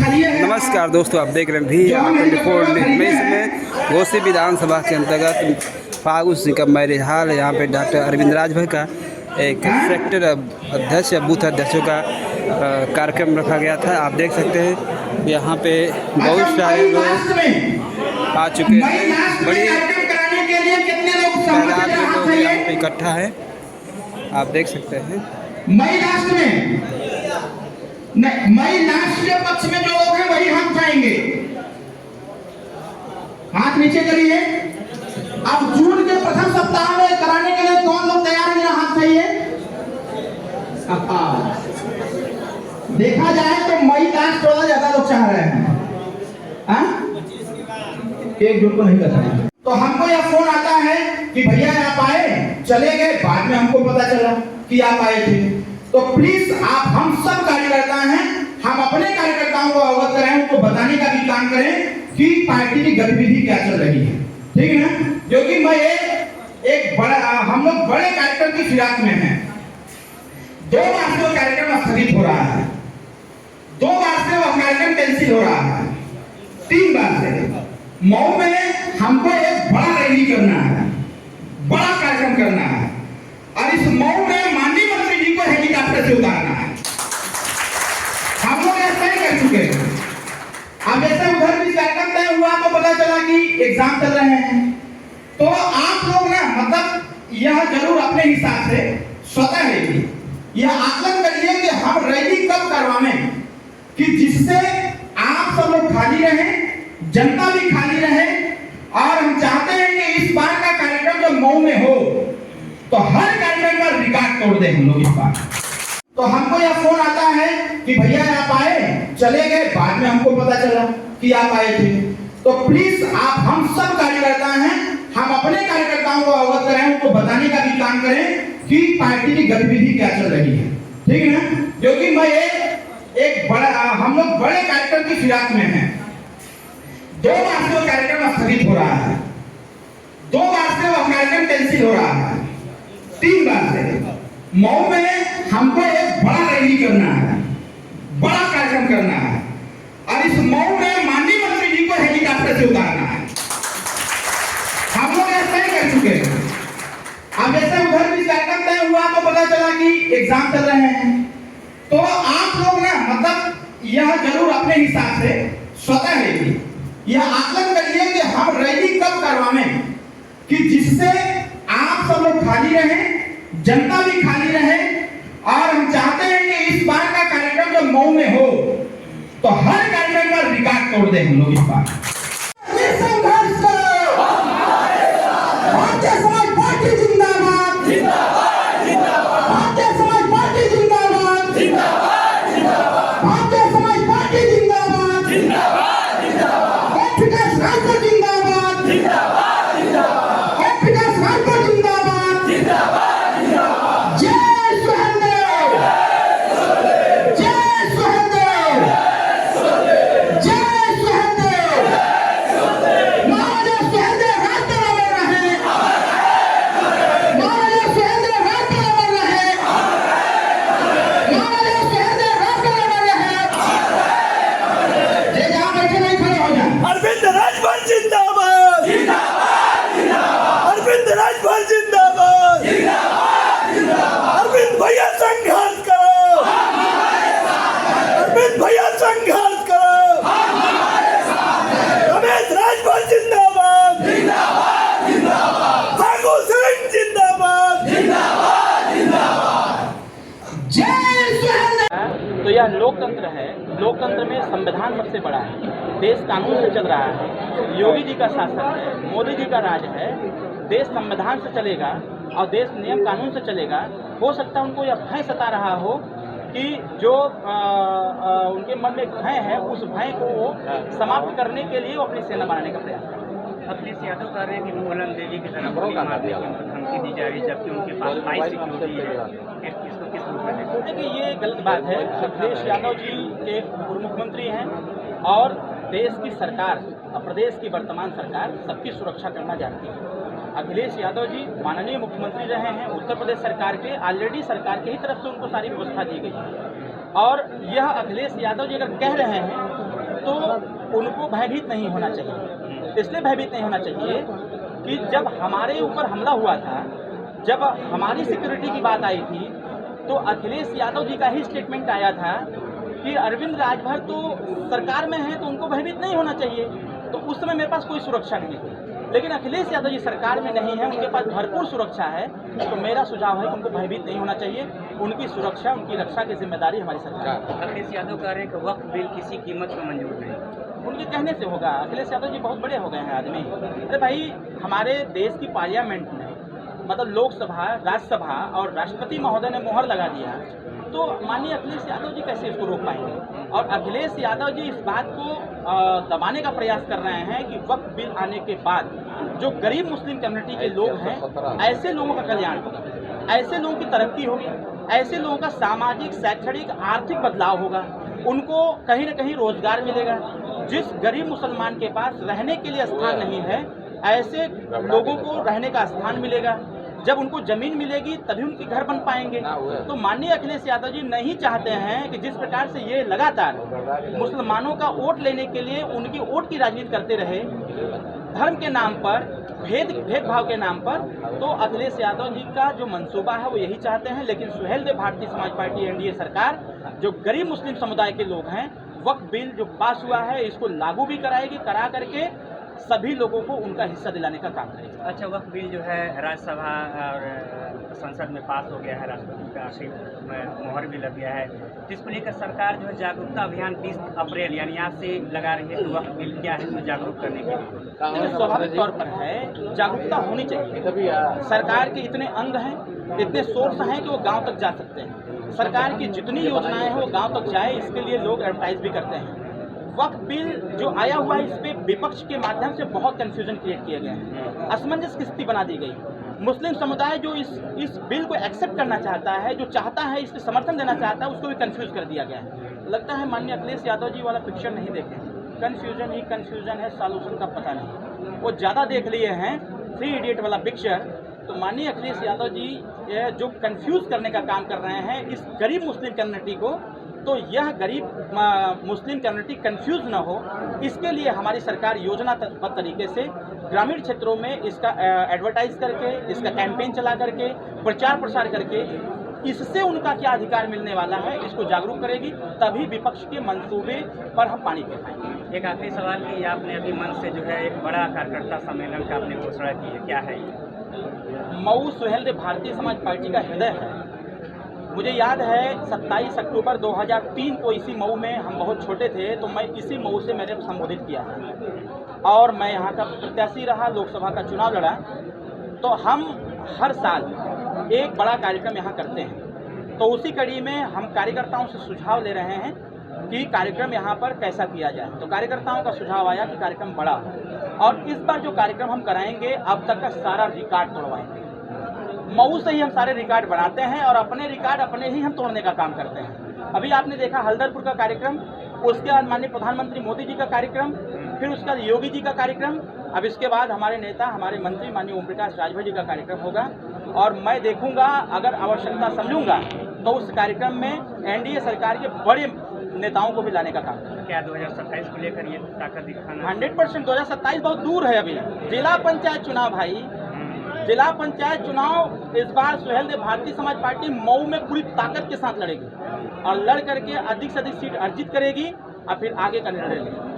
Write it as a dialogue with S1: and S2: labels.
S1: नमस्कार दोस्तों, आप देख रहे हैं भी24 में इस समय घोसी विधानसभा के अंतर्गत फागु सिंह का मैरिज हॉल है। यहाँ पे डॉक्टर अरविंद राज भाई का एक सेक्टर अध्यक्ष या बूथ अध्यक्षों का कार्यक्रम रखा गया था। आप देख सकते हैं यहाँ पे बहुत सारे लोग आ चुके हैं। बड़ी तादाद में लोग यहाँ पे इकट्ठा है, आप देख सकते हैं।
S2: मई लास्ट के पक्ष में जो लोग हैं वही हाथ उठाएंगे, हाथ नीचे करिए। अब जून के प्रथम सप्ताह में कराने के लिए कौन लोग तैयार हैं? मेरा हाथ चाहिए। देखा जाए तो मई लास्ट वाला ज्यादा लोग चाह रहे हैं, एक जुट को नहीं कर रहे। तो हमको यह फोन आता है कि भैया आप आए, चले गए, बाद में हमको पता चला कि आप आए थे। तो प्लीज आप, हम सब कार्यकर्ता हैं, हम अपने कार्यकर्ताओं को अवगत कराएं, उनको बताने का भी काम करें कि पार्टी की गतिविधि क्या चल रही है, ठीक है ना? क्योंकि मैं एक बड़ा, हम लोग बड़े कार्यक्रम की फिराक में हैं। 2 बार से वो कार्यक्रम स्थगित हो रहा है, 2 बार से वो कार्यक्रम कैंसिल हो रहा है, 3 बार से। मऊ में हमको एक बड़ा रैली करना है, बड़ा कार्यक्रम करना है, और इस मऊ में माननीय मंत्री जी को हेलीकॉप्टर से उतारना है। हम लोग ऐसा ही कर चुके हैं। अब जैसे उधर भी कार्यक्रम तय हुआ तो पता चला कि एग्जाम चल रहे हैं, तो आप लोग ना, मतलब यह जरूर अपने हिसाब से स्वतः रैली यह आकलन करिए कि हम रैली कब करवाएं कि जिससे आप सब लोग खाली रहें, जनता भी खाली रहे। और हम चाहते हैं कि इस बार का कार्यक्रम जब मऊ में हो तो हर कार्यक्रम का रिकॉर्ड तोड़ दें हम लोग इस बार। तो हमको यह फोन आता है कि भैया आप आए, चले गए, बाद में हमको पता चला कि आप आए थे। तो प्लीज आप, हम सब कार्यकर्ता हैं, हम अपने कार्यकर्ताओं को अवगत कराएं, उनको बताने का भी काम करें कि पार्टी की गतिविधि क्या चल रही है, ठीक है ना? क्योंकि मैं एक बड़ा, हम लोग बड़े कार्यक्रम की फिराक में हैं। 2 बार से वो कार्यक्रम स्थगित हो रहा है, 2 बार से वो कार्यक्रम कैंसिल हो रहा है, 3 बार से। मऊ में हमको एक बड़ा रैली करना है, बड़ा कार्यक्रम करना है, और इस मऊ में माननीय मंत्री जी को हेलीकॉप्टर से उतारना है। हम लोग ऐसा ही कर चुके हैं। अब जैसे उधर भी कार्यक्रम तय हुआ तो पता चला कि एग्जाम चल रहे हैं, तो आप लोग ना, मतलब यह जरूर अपने हिसाब से स्वतः रैली यह आकलन करिए कि हम रैली कब करवाएं कि जिससे आप सब लोग खाली रहें, जनता भी खाली रहे। और हम चाहते हैं कि इस बार का कार्यक्रम जब मऊ में हो तो हर कार्यक्रम का रिकॉर्ड तोड़ दें हम लोग इस बार। संघर्ष करो, भारतीय समाज पार्टी जिंदाबाद, जिंदाबाद, जिंदाबाद, भारतीय समाज पार्टी जिंदाबाद, जिंदाबाद, जिंदाबाद, भारतीय समाज पार्टी जिंदाबाद, जिंदाबाद, जिंदाबाद, विकास राजपूत जिंदाबाद, जिंदाबाद, जिंदाबाद, विकास राजपूत जिंदाबाद, जिंदाबाद, जिंदाबाद। जय सुहेलदेव, जय सुहेलदेव, जय सुहेलदेव, महाराजा सुहेलदेव राज पर अमर रहे, महाराजा सुहेलदेव राज पर अमर रहे, महाराजा सुहेलदेव राज पर अमर रहे। जे जहां बैठे नहीं, खड़े हो जाए।
S3: अरविंद राजभर जिंदाबाद, जिंदाबाद, जिंदाबाद, अरविंद राजभर जिंदाबाद, जिंदाबाद, जिंदाबाद, अरविंद भैया संघर्ष करो, अरविंद भैया संघर्ष करो, रमेश राजभर जिंदाबाद, जिंदाबाद, जिंदाबाद, फागु सिंह जिंदाबाद, जिंदाबाद, जिंदाबाद।
S2: जय सुहेलदेव।
S4: तो यह लोकतंत्र है। लोकतंत्र में संविधान सबसे बड़ा है, देश कानून से चल रहा है, योगी जी का शासन है, मोदी जी का राज है। देश संविधान से चलेगा और देश नियम कानून से चलेगा। हो सकता है उनको यह भय सता रहा हो कि जो उनके मन में भय है, उस भय को वो समाप्त करने के लिए वो अपनी सेना बनाने का प्रयास कर रहे हैं।
S5: अखिलेश यादव कह रहे हैं कि मोहन देवी की तरफ धमकी दी जा रही है, जबकि उनके पास 22 सिक्योरिटी है। इसको किस रूप में देखते हैं?
S4: देखिए, ये गलत बात है। अखिलेश यादव जी के पूर्व मुख्यमंत्री हैं और देश की सरकार और प्रदेश की वर्तमान सरकार सबकी सुरक्षा करना जानती है। अखिलेश यादव जी माननीय मुख्यमंत्री रहे हैं उत्तर प्रदेश सरकार के, ऑलरेडी सरकार की ही तरफ से उनको सारी व्यवस्था दी गई है। और यह अखिलेश यादव जी अगर कह रहे हैं तो उनको भयभीत नहीं होना चाहिए। इसलिए भयभीत नहीं होना चाहिए कि जब हमारे ऊपर हमला हुआ था, जब हमारी सिक्योरिटी की बात आई थी, तो अखिलेश यादव जी का ही स्टेटमेंट आया था कि अरविंद राजभर तो सरकार में है तो उनको भयभीत नहीं होना चाहिए। तो उस समय मेरे पास कोई सुरक्षा नहीं थी, लेकिन अखिलेश यादव जी सरकार में नहीं है, उनके पास भरपूर सुरक्षा है। तो मेरा सुझाव है कि उनको भयभीत नहीं होना चाहिए। उनकी सुरक्षा, उनकी रक्षा की जिम्मेदारी हमारी सरकार है।
S5: अखिलेश यादव कह रहे हैं कि वक्फ बिल किसी कीमत पर मंजूर नहीं।
S4: उनके कहने से होगा। अखिलेश यादव जी बहुत बड़े हो गए हैं आदमी। अरे भाई, हमारे देश की पार्लियामेंट में, मतलब लोकसभा, राज्यसभा और राष्ट्रपति महोदय ने मोहर लगा दिया, तो माननीय अखिलेश यादव जी कैसे इसको रोक पाएंगे? और अखिलेश यादव जी इस बात को दबाने का प्रयास कर रहे हैं कि वक्फ बिल आने के बाद जो गरीब मुस्लिम कम्युनिटी के लोग हैं, ऐसे लोगों का कल्याण होगा, ऐसे लोगों की तरक्की होगी, ऐसे लोगों का सामाजिक, शैक्षणिक, आर्थिक बदलाव होगा, उनको कहीं न कहीं रोजगार मिलेगा। जिस गरीब मुसलमान के पास रहने के लिए स्थान नहीं है, ऐसे लोगों को रहने का स्थान मिलेगा। जब उनको जमीन मिलेगी तभी उनके घर बन पाएंगे। तो माननीय अखिलेश यादव जी नहीं चाहते हैं कि जिस प्रकार से ये लगातार मुसलमानों का वोट लेने के लिए उनकी वोट की राजनीति करते रहे, धर्म के नाम पर, भेदभाव के नाम पर, तो अखिलेश यादव जी का जो मंसूबा है वो यही चाहते हैं। लेकिन सुहेलदेव भारतीय समाज पार्टी एनडीए सरकार जो गरीब मुस्लिम समुदाय के लोग हैं, वक्फ बिल जो पास हुआ है इसको लागू भी कराएगी, करा करके सभी लोगों को उनका हिस्सा दिलाने का काम करेगी।
S5: अच्छा, वक्फ बिल जो है राज्यसभा और संसद में पास हो गया है, राष्ट्रपति का आशीर् में मोहर भी लग गया है। जिसको लेकर सरकार जो है जागरूकता अभियान 30 अप्रैल यानी आज से लगा रही है कि वक्फ बिल क्या है तो जागरूक करने के लिए।
S4: स्वाभाविक तौर पर है, जागरूकता होनी चाहिए। सरकार के इतने अंग हैं, इतने सोर्स हैं कि वो गांव तक जा सकते हैं। सरकार की जितनी योजनाएं हैं वो गांव तक जाए, इसके लिए लोग एडवर्टाइज भी करते हैं। वक्फ बिल जो आया हुआ है, इस पे विपक्ष के माध्यम से बहुत कंफ्यूजन क्रिएट किया गया है, असमंजस की स्थिति बना दी गई। मुस्लिम समुदाय जो इस बिल को एक्सेप्ट करना चाहता है, जो चाहता है, इसके समर्थन देना चाहता है, उसको भी कंफ्यूज कर दिया गया है। लगता है माननीय अखिलेश यादव जी वाला पिक्चर नहीं देखे, कंफ्यूजन ही कंफ्यूजन है, सॉल्यूशन का पता नहीं। वो ज़्यादा देख लिए हैं 3 इडियट वाला पिक्चर। तो माननीय अखिलेश यादव जी जो कंफ्यूज करने का काम कर रहे हैं इस गरीब मुस्लिम कम्युनिटी को, तो यह गरीब मुस्लिम कम्युनिटी कंफ्यूज ना हो, इसके लिए हमारी सरकार योजनाबद्ध तरीके से ग्रामीण क्षेत्रों में इसका एडवर्टाइज करके, इसका कैंपेन चला करके, प्रचार प्रसार करके, इससे उनका क्या अधिकार मिलने वाला है इसको जागरूक करेगी। तभी विपक्ष के मंसूबे पर हम पानी फेर पाएंगे।
S5: एक आखिरी सवाल कि आपने अभी मन से जो है एक बड़ा कार्यकर्ता सम्मेलन का आपने घोषणा की है, क्या है ये?
S4: मऊ सुहेलदेव भारतीय समाज पार्टी का हृदय है। मुझे याद है 27 अक्टूबर 2003 को इसी मऊ में, हम बहुत छोटे थे, तो मैं इसी मऊ से मैंने संबोधित किया था और मैं यहाँ का प्रत्याशी रहा, लोकसभा का चुनाव लड़ा। तो हम हर साल एक बड़ा कार्यक्रम यहाँ करते हैं, तो उसी कड़ी में हम कार्यकर्ताओं से सुझाव ले रहे हैं कि कार्यक्रम यहाँ पर कैसा किया जाए। तो कार्यकर्ताओं का सुझाव आया कि कार्यक्रम बड़ा हो, और इस बार जो कार्यक्रम हम कराएंगे अब तक का सारा रिकॉर्ड तोड़वाएंगे। मऊ से ही हम सारे रिकॉर्ड बनाते हैं और अपने रिकॉर्ड अपने ही हम तोड़ने का काम करते हैं। अभी आपने देखा हल्दरपुर का कार्यक्रम, उसके बाद माननीय प्रधानमंत्री मोदी जी का कार्यक्रम, फिर उसका योगी जी का कार्यक्रम, अब इसके बाद हमारे नेता, हमारे मंत्री माननीय ओम प्रकाश राजभर जी का कार्यक्रम होगा। और मैं देखूंगा, अगर आवश्यकता समझूंगा तो उस कार्यक्रम में एनडीए सरकार के बड़े नेताओं को भी लाने का काम करें।
S5: क्या 2027 को लेकर ये ताकत दिखाना?
S4: 100%। 2027 बहुत दूर है अभी। जिला पंचायत चुनाव भाई, जिला पंचायत चुनाव इस बार सुहेलदेव भारतीय समाज पार्टी मऊ में पूरी ताकत के साथ लड़ेगी और लड़ करके अधिक से अधिक सीट अर्जित करेगी और फिर आगे का निर्णय लेगी।